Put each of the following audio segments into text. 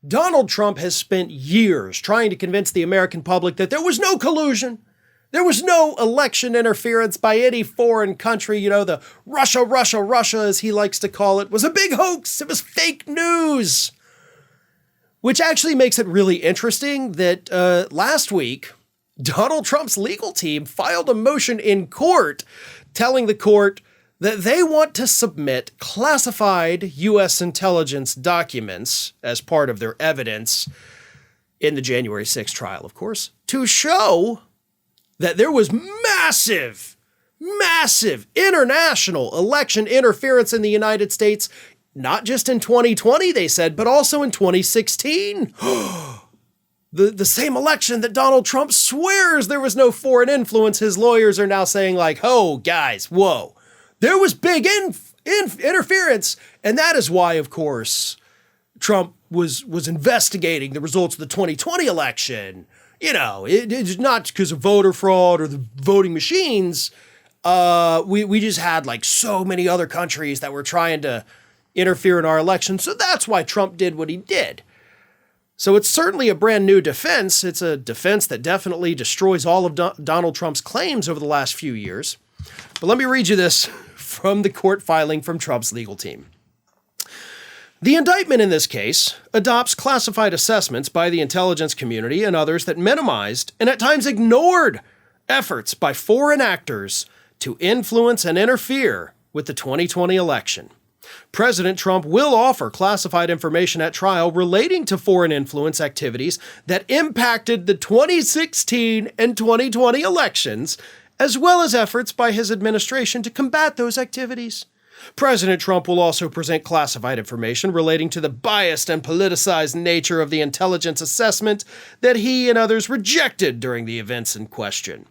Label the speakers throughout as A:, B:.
A: Donald Trump has spent years trying to convince the American public that there was no collusion. There was no election interference by any foreign country. The Russia, as he likes to call it, was a big hoax. It was fake news. Which actually makes it really interesting that last week, Donald Trump's legal team filed a motion in court telling the court that they want to submit classified U.S. intelligence documents as part of their evidence in the January 6th trial, of course, to show that there was massive international election interference in the United States, not just in 2020, they said, but also in 2016. The same election that Donald Trump swears there was no foreign influence. His lawyers are now saying like, oh, guys, whoa. There was big interference, and that is why, of course, Trump was investigating the results of the 2020 election. It's not because of voter fraud or the voting machines. We just had like so many other countries that were trying to interfere in our election, so that's why Trump did what he did. So it's certainly a brand new defense. It's a defense that definitely destroys all of Donald Trump's claims over the last few years. But let me read you this from the court filing from Trump's legal team. The indictment in this case adopts classified assessments by the intelligence community and others that minimized and at times ignored efforts by foreign actors to influence and interfere with the 2020 election. President Trump will offer classified information at trial relating to foreign influence activities that impacted the 2016 and 2020 elections, as well as efforts by his administration to combat those activities. President Trump will also present classified information relating to the biased and politicized nature of the intelligence assessment that he and others rejected during the events in question.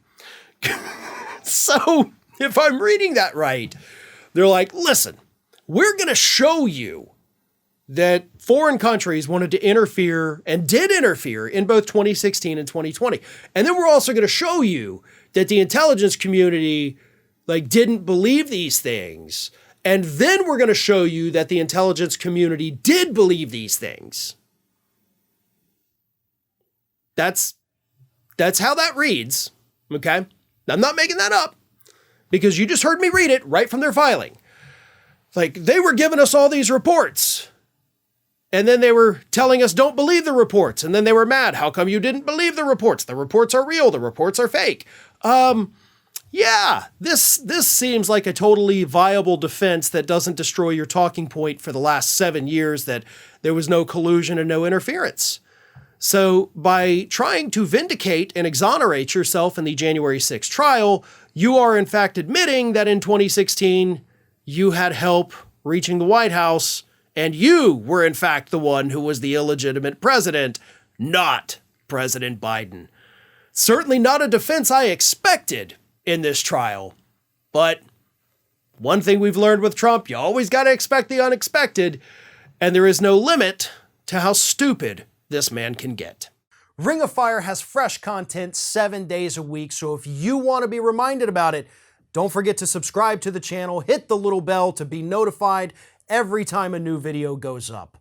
A: So, if I'm reading that right, they're like, listen, we're going to show you that foreign countries wanted to interfere and did interfere in both 2016 and 2020. And then we're also going to show you that the intelligence community didn't believe these things. And then we're going to show you that the intelligence community did believe these things. That's how that reads, okay? I'm not making that up because you just heard me read it right from their filing. They were giving us all these reports. And then they were telling us, don't believe the reports. And then they were mad. How come you didn't believe the reports? The reports are real. The reports are fake. Yeah, this seems like a totally viable defense that doesn't destroy your talking point for the last 7 years that there was no collusion and no interference. So by trying to vindicate and exonerate yourself in the January 6th trial, you are in fact admitting that in 2016, you had help reaching the White House, and you were in fact the one who was the illegitimate president, not President Biden. Certainly not a defense I expected in this trial. But one thing we've learned with Trump, you always got to expect the unexpected, and there is no limit to how stupid this man can get. Ring of Fire has fresh content 7 days a week, so if you want to be reminded about it, don't forget to subscribe to the channel, hit the little bell to be notified every time a new video goes up.